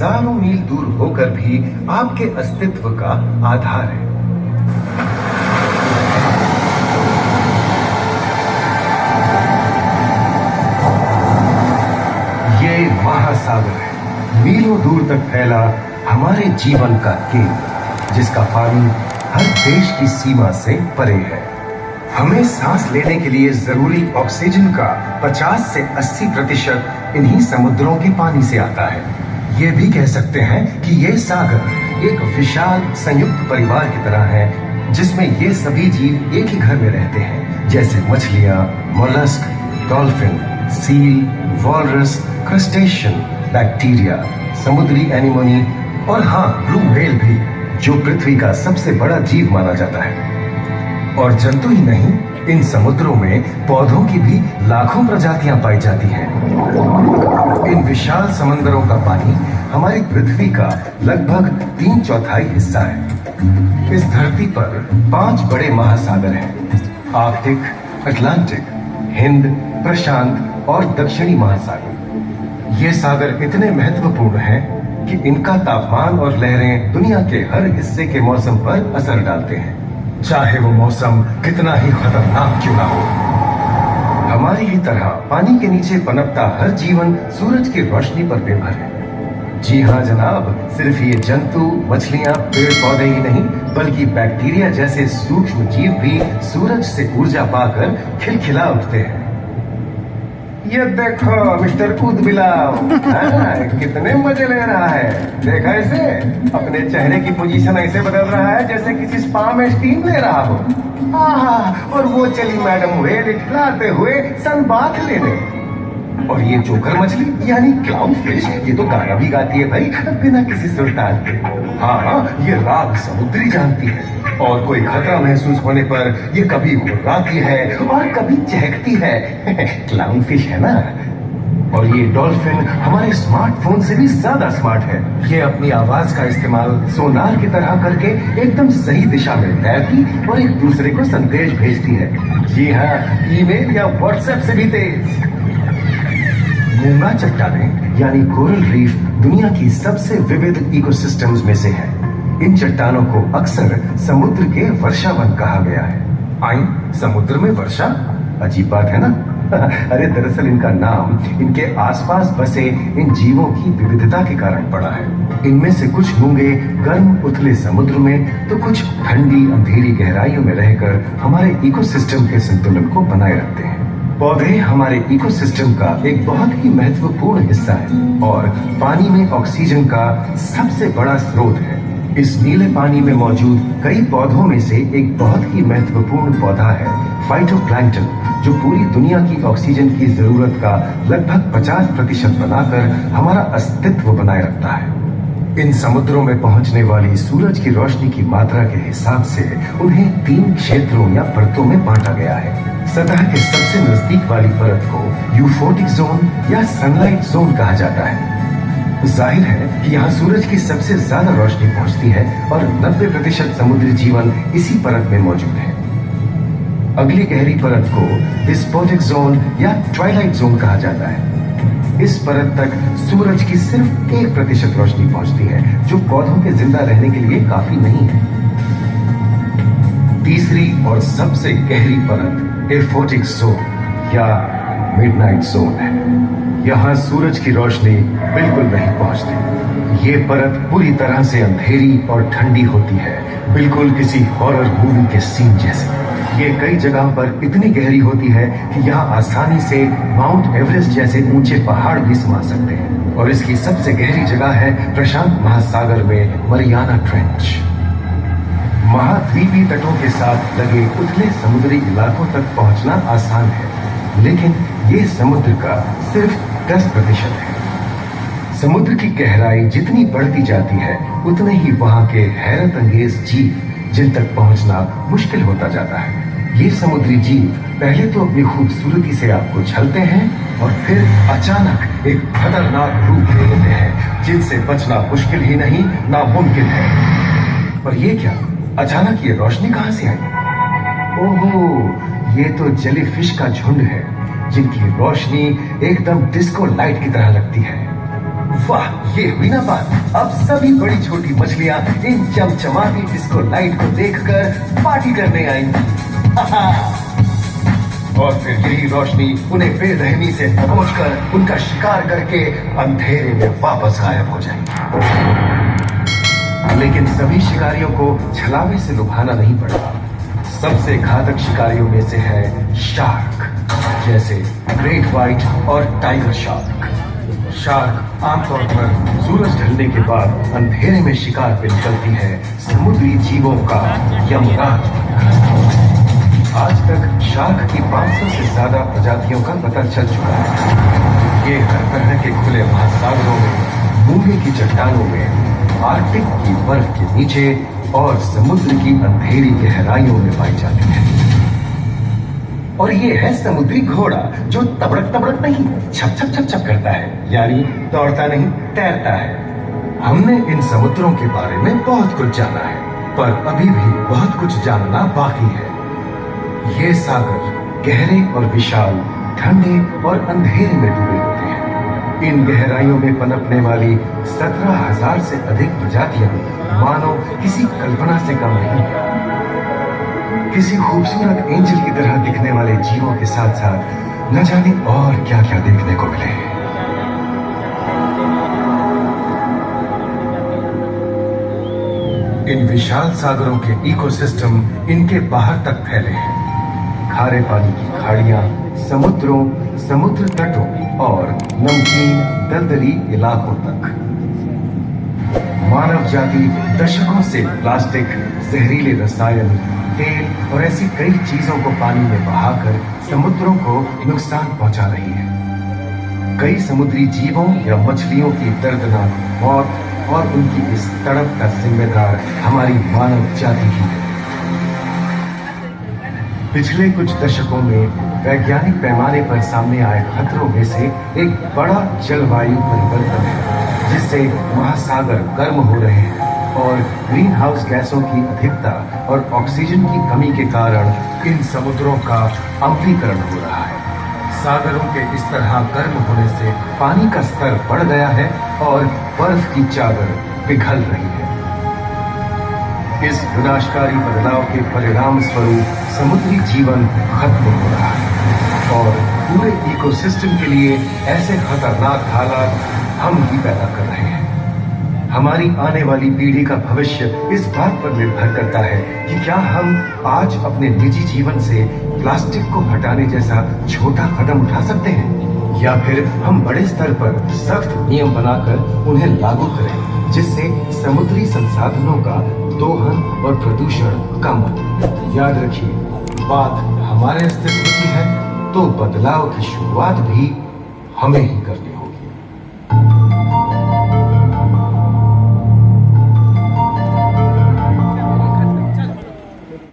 हजारों मील दूर होकर भी आपके अस्तित्व का आधार है। ये महासागर है, मीलों दूर तक फैला हमारे जीवन का केंद्र, जिसका पानी हर देश की सीमा से परे है। हमें सांस लेने के लिए जरूरी ऑक्सीजन का 50 से 80% इन्हीं समुद्रों के पानी से आता है। ये भी कह सकते हैं कि ये सागर एक विशाल संयुक्त परिवार की तरह है, जिसमें ये सभी जीव एक ही घर में रहते हैं, जैसे मछलियां, mollusc, dolphin, seal, walrus, crustacean, bacteria, समुद्री एनीमोनी और हाँ, ब्लू व्हेल भी, जो पृथ्वी का सबसे बड़ा जीव माना जाता है। और जंतु ही नहीं, इन समुद्रों में पौधों की भी लाखों प्रजातियां पाई जाती हैं। इन विशाल समंदरों का पानी हमारी पृथ्वी का लगभग 3/4 हिस्सा है। इस धरती पर 5 बड़े महासागर हैं: आर्कटिक, अटलांटिक, हिंद, प्रशांत और दक्षिणी महासागर। ये सागर इतने महत्वपूर्ण हैं कि इनका तापमान और लहरें दुनिया के हर हिस्से के मौसम पर असर डालते हैं, चाहे वो मौसम कितना ही खतरनाक क्यों ना हो। हमारी ही तरह पानी के नीचे पनपता हर जीवन सूरज की रोशनी पर निर्भर है। जी हाँ जनाब, सिर्फ ये जंतु, मछलियां, पेड़ पौधे ही नहीं, बल्कि बैक्टीरिया जैसे सूक्ष्म जीव भी सूरज से ऊर्जा पाकर खिलखिला उठते हैं। ये देखो मिस्टर ऊदबिलाव, कितने मजे ले रहा है। देखा इसे, अपने चेहरे की पोजीशन ऐसे बदल रहा है जैसे किसी स्पा में स्टीम ले रहा हो। और वो चली मैडम व्हेल इठलाते हुए सनबाथ लेने। और ये जोकर मछली यानी क्लाउन फिश, ये तो गाना भी गाती है भाई, बिना किसी सुल्तान के। हाँ, ये राग समुद्री जानती है, और कोई खतरा महसूस होने पर ये कभी गुर्राती है और कभी चहकती है। क्लाउन फिश है ना। और ये डॉल्फिन हमारे स्मार्टफोन से भी ज्यादा स्मार्ट है। ये अपनी आवाज का इस्तेमाल सोनार की तरह करके एकदम सही दिशा में तैरती और एक दूसरे को संदेश भेजती है। जी हाँ, ईमेल या व्हाट्सएप से भी तेज। मूंगा चट्टानें यानी कोरल रीफ दुनिया की सबसे विविध इकोसिस्टम्स में से है। इन चट्टानों को अक्सर समुद्र के वर्षावन कहा गया है। आई, समुद्र में वर्षा, अजीब बात है ना। अरे दरअसल इनका नाम इनके आसपास बसे इन जीवों की विविधता के कारण पड़ा है। इनमें से कुछ मूंगे गर्म उथले समुद्र में, तो कुछ ठंडी अंधेरी गहराइयों में रहकर हमारे इकोसिस्टम के संतुलन को बनाए रखते हैं। पौधे हमारे इकोसिस्टम का एक बहुत ही महत्वपूर्ण हिस्सा है और पानी में ऑक्सीजन का सबसे बड़ा स्रोत है। इस नीले पानी में मौजूद कई पौधों में से एक बहुत ही महत्वपूर्ण पौधा है फाइटोप्लैंक्टन, जो पूरी दुनिया की ऑक्सीजन की जरूरत का लगभग 50% बनाकर हमारा अस्तित्व बनाए रखता है। इन समुद्रों में पहुंचने वाली सूरज की रोशनी की मात्रा के हिसाब से उन्हें 3 क्षेत्रों या परतों में बांटा गया है। सतह के सबसे नजदीक वाली परत को यूफोटिक जोन या सनलाइट जोन कहा जाता है। जाहिर है कि यहाँ सूरज की सबसे ज्यादा रोशनी पहुंचती है और 90% समुद्री जीवन इसी परत में मौजूद है। अगली गहरी परत को डिस्पोटिक जोन या ट्वाइलाइट जोन कहा जाता है। इस परत तक सूरज की सिर्फ 1% रोशनी पहुंचती है, जो पौधों के जिंदा रहने के लिए काफी नहीं है। तीसरी और सबसे गहरी परत एफोटिक जोन या मिडनाइट जोन है। यहाँ सूरज की रोशनी बिल्कुल नहीं पहुंचती। ये परत पूरी तरह से अंधेरी और ठंडी होती है, बिल्कुल किसी हॉरर मूवी के सीन जैसे। ये कई जगह पर इतनी गहरी होती है कि यहाँ आसानी से माउंट एवरेस्ट जैसे ऊंचे पहाड़ भी समा सकते हैं। और इसकी सबसे गहरी जगह है प्रशांत महासागर में मरियाना ट्रेंच। महाद्वीपीय तटों के साथ लगे उथले समुद्री इलाकों तक पहुंचना आसान है, लेकिन ये समुद्र का सिर्फ 10% है। समुद्र की गहराई जितनी बढ़ती जाती है, उतने ही वहां के हैरत अंगेज जीव जिन तक पहुंचना मुश्किल होता जाता है। ये समुद्री जीव पहले तो अपनी खूबसूरती से आपको छलते हैं और फिर अचानक एक खतरनाक रूप ले लेते हैं, जिनसे बचना मुश्किल ही नहीं, नामुमकिन है। पर ये क्या, अचानक ये रोशनी कहां से आई? ओहो, ये तो जेलीफिश का झुंड है, जिनकी रोशनी एकदम डिस्को लाइट की तरह लगती है। वाह, ये हुई ना बात। अब सभी बड़ी छोटी मछलियां इन चमचमाती डिस्को लाइट को देखकर पार्टी करने आएंगी। और फिर यही रोशनी उन्हें बेरहमी से पहुंचकर उनका शिकार करके अंधेरे में वापस गायब हो जाएंगी। लेकिन सभी शिकारियों को छलावे से लुभाना नहीं पड़ता। सबसे घातक शिकारियों में से है शार्क, जैसे ग्रेट व्हाइट और टाइगर शार्क। शार्क आमतौर पर सूरज ढलने के बाद अंधेरे में शिकार पे निकलती है समुद्री जीवों का यमराज। आज तक शार्क की 500 से ज्यादा प्रजातियों का पता चल चुका है। ये हर तरह के खुले महासागरों में, मूंगे की चट्टानों में, आर्कटिक की बर्फ के नीचे और समुद्र की अंधेरी गहराइयों में पाई जाती है। और ये है समुद्री घोड़ा, जो तबड़क तबड़क नहीं, छप छप छप छप करता है, यानी दौड़ता नहीं, तैरता है। हमने इन समुद्रों के बारे में बहुत कुछ जाना है, पर अभी भी बहुत कुछ जानना बाकी है। ये सागर गहरे और विशाल, ठंडे और अंधेरे में डूबे होते हैं। इन गहराइयों में पनपने वाली 17,000 से अधिक प्रजातियां मानो किसी कल्पना से कम नहीं है। किसी खूबसूरत एंजल की तरह दिखने वाले जीवों के साथ साथ न जाने और क्या क्या देखने को मिले। इन विशाल सागरों के इकोसिस्टम इनके बाहर तक फैले हैं। खारे पानी की खाड़ियां, समुद्रों, समुद्र तटों और नमकीन दलदली इलाकों तक। मानव जाति दशकों से प्लास्टिक, जहरीले रसायन, तेल और ऐसी कई चीजों को पानी में बहाकर समुद्रों को नुकसान पहुंचा रही है। कई समुद्री जीवों या मछलियों की दर्दनाक मौत और उनकी इस तड़प का जिम्मेदार हमारी मानव जाति ही है। पिछले कुछ दशकों में वैज्ञानिक पैमाने पर सामने आए खतरों में से एक बड़ा जलवायु परिवर्तन है, जिससे महासागर गर्म हो रहे हैं और ग्रीन हाउस गैसों की अधिकता और ऑक्सीजन की कमी के कारण इन समुद्रों का अम्लीकरण हो रहा है। सागरों के इस तरह गर्म होने से पानी का स्तर बढ़ गया है और बर्फ की चादर पिघल रही है। इस विनाशकारी बदलाव के परिणाम स्वरूप समुद्री जीवन खत्म हो रहा है और पूरे इकोसिस्टम के लिए ऐसे खतरनाक हालात हम ही पैदा कर रहे हैं। हमारी आने वाली पीढ़ी का भविष्य इस बात पर निर्भर करता है कि क्या हम आज अपने निजी जीवन से प्लास्टिक को हटाने जैसा छोटा कदम उठा सकते हैं, या फिर हम बड़े स्तर पर सख्त नियम बनाकर उन्हें लागू करें, जिससे समुद्री संसाधनों का दोहन और प्रदूषण कम हो। याद रखिए, बात हमारे अस्तित्व की है तो बदलाव की शुरुआत भी हमें ही करनी है।